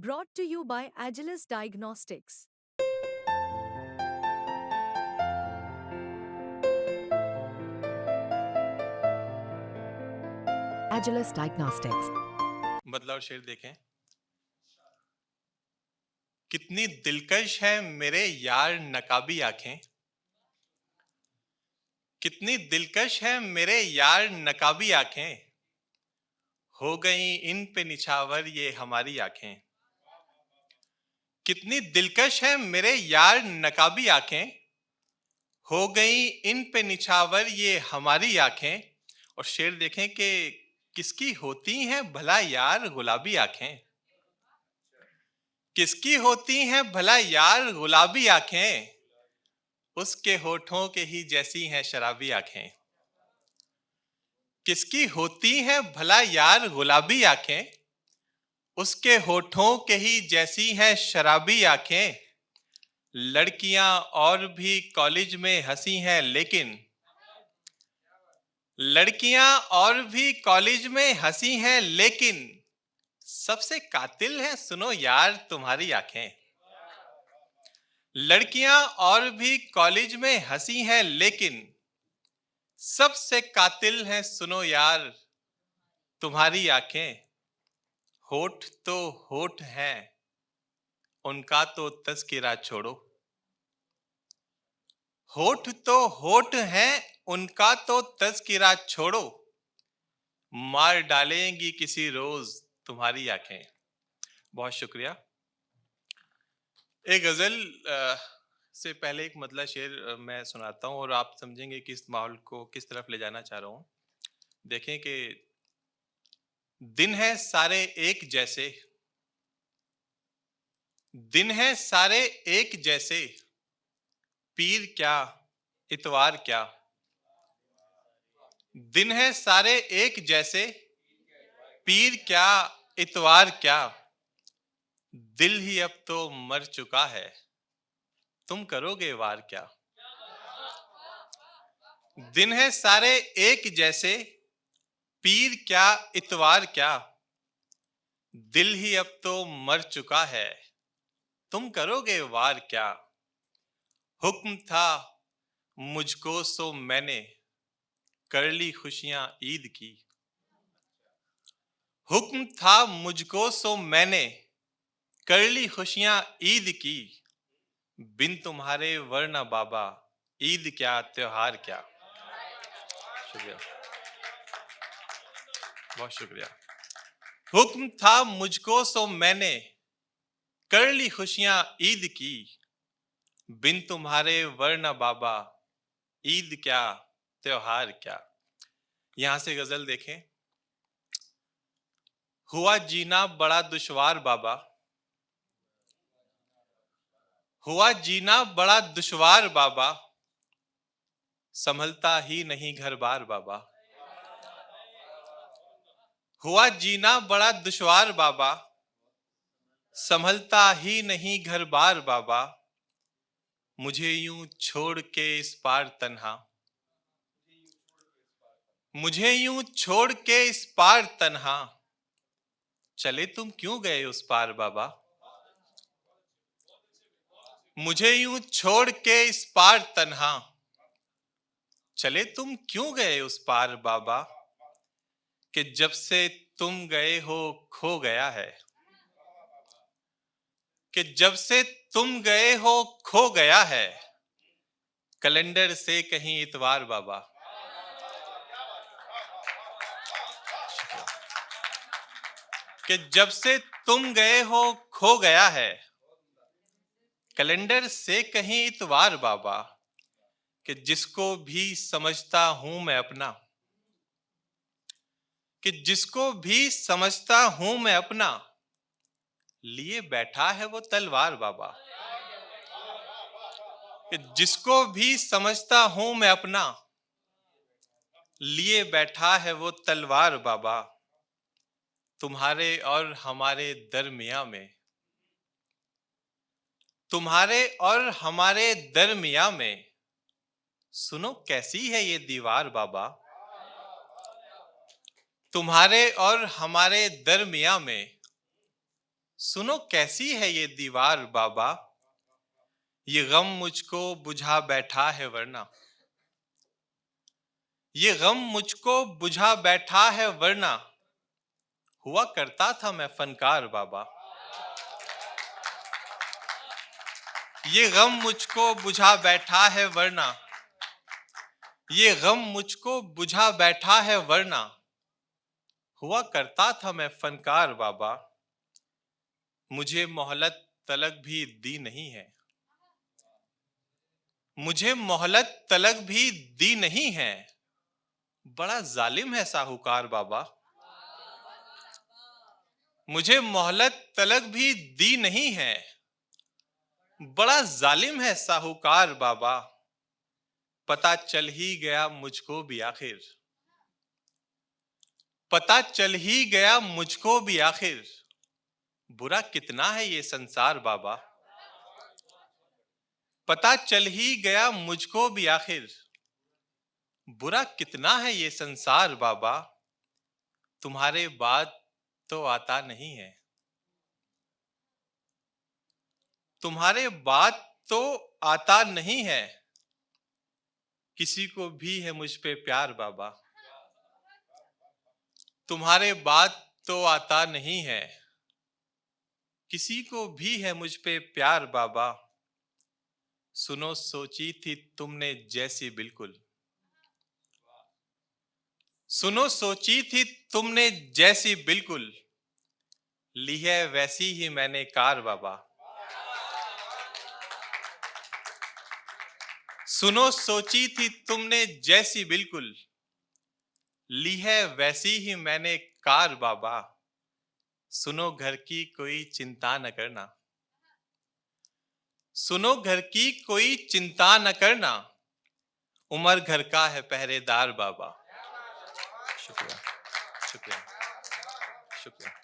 Brought to you by Agilus Diagnostics. Agilus Diagnostics. बदला और शेर देखें। कितनी दिलकश है मेरे यार नकाबी आंखें, कितनी दिलकश है मेरे यार नकाबी आंखें, हो गई इन पे निछावर ये हमारी आंखें। कितनी दिलकश है मेरे यार नकाबी आंखें, हो गई इन पे निछावर ये हमारी आंखें। और शेर देखें कि किसकी होती हैं भला यार गुलाबी आंखें, किसकी होती हैं भला यार गुलाबी आंखें, उसके होठों के ही जैसी हैं शराबी आंखें। किसकी होती हैं भला यार गुलाबी आंखें, उसके होठों के ही जैसी हैं शराबी आंखें। लड़कियां और भी कॉलेज में हंसी हैं लेकिन, लड़कियां और भी कॉलेज में हंसी हैं लेकिन, सबसे कातिल हैं सुनो यार तुम्हारी आंखें। लड़कियां और भी कॉलेज में हंसी हैं लेकिन, सबसे कातिल हैं सुनो यार तुम्हारी आंखें। होठ तो होठ हैं उनका तो तज़किरा छोड़ो, होठ तो होठ हैं उनका तो तज़किरा छोड़ो, मार डालेंगी किसी रोज तुम्हारी आंखें। बहुत शुक्रिया। एक गजल से पहले एक मतलब शेर मैं सुनाता हूँ और आप समझेंगे कि इस माहौल को किस तरफ ले जाना चाह रहा हूँ। देखें कि दिन है सारे एक जैसे, दिन है सारे एक जैसे, पीर क्या इतवार क्या। दिन है सारे एक जैसे, पीर क्या इतवार क्या, दिल ही अब तो मर चुका है, तुम करोगे वार क्या। दिन है सारे एक जैसे, पीर क्या इतवार क्या, दिल ही अब तो मर चुका है, तुम करोगे वार क्या। हुक्म था मुझको सो मैंने कर ली खुशियां ईद की, हुक्म था मुझको सो मैंने कर ली खुशियां ईद की, बिन तुम्हारे वरना बाबा ईद क्या त्योहार क्या। शुक्रिया, बहुत शुक्रिया। हुक्म था मुझको सो मैंने कर ली खुशियां ईद की, बिन तुम्हारे वरना बाबा ईद क्या त्योहार क्या। यहां से गजल देखें। हुआ जीना बड़ा दुश्वार बाबा, हुआ जीना बड़ा दुश्वार बाबा, संभलता ही नहीं घर बार बाबा। हुआ जीना बड़ा दुश्वार बाबा, संभलता ही नहीं घर बार बाबा, मुझे यूं छोड़ के इस पार तन्हा, मुझे यूं छोड़ के इस पार तन्हा, चले तुम क्यों गए उस पार बाबा। मुझे यूं छोड़ के इस पार तन्हा, चले तुम क्यों गए उस पार बाबा, कि जब से तुम गए हो खो गया है, कि जब से तुम गए हो खो गया है, कैलेंडर से कहीं इतवार बाबा। कि जब से तुम गए हो खो गया है, कैलेंडर से कहीं इतवार बाबा, कि जिसको भी समझता हूं मैं अपना, कि जिसको भी समझता हूं मैं अपना, लिए बैठा है वो तलवार बाबा। कि जिसको भी समझता हूं मैं अपना, लिए बैठा है वो तलवार बाबा। तुम्हारे और हमारे दरमिया में, तुम्हारे और हमारे दरमिया में, सुनो कैसी है ये दीवार बाबा। तुम्हारे और हमारे दरमिया में, सुनो कैसी है ये दीवार बाबा, ये गम मुझको बुझा बैठा है वरना, ये गम मुझको बुझा बैठा है वरना, हुआ करता था मैं फनकार बाबा। ये गम मुझको बुझा बैठा है वरना, ये गम मुझको बुझा बैठा है वरना, हुआ करता था मैं फनकार बाबा। मुझे मोहलत तलक भी दी नहीं है, मुझे मोहलत तलक भी दी नहीं है, बड़ा जालिम है साहूकार बाबा। मुझे मोहलत तलक भी दी नहीं है, बड़ा जालिम है साहूकार बाबा। पता चल ही गया मुझको भी आखिर, पता चल ही गया मुझको भी आखिर, बुरा कितना है ये संसार बाबा। पता चल ही गया मुझको भी आखिर, बुरा कितना है ये संसार बाबा। तुम्हारे बाद तो आता नहीं है, तुम्हारे बाद तो आता नहीं है, किसी को भी है मुझ पे प्यार बाबा। तुम्हारे बाद तो आता नहीं है, किसी को भी है मुझ पे प्यार बाबा। सुनो सोची थी तुमने जैसी बिल्कुल, सुनो सोची थी तुमने जैसी बिल्कुल, ली है वैसी ही मैंने कार बाबा। सुनो सोची थी तुमने जैसी बिल्कुल, ली है वैसी ही मैंने कार बाबा। सुनो घर की कोई चिंता न करना, सुनो घर की कोई चिंता न करना, उमर घर का है पहरेदार बाबा। शुक्रिया, शुक्रिया, शुक्रिया।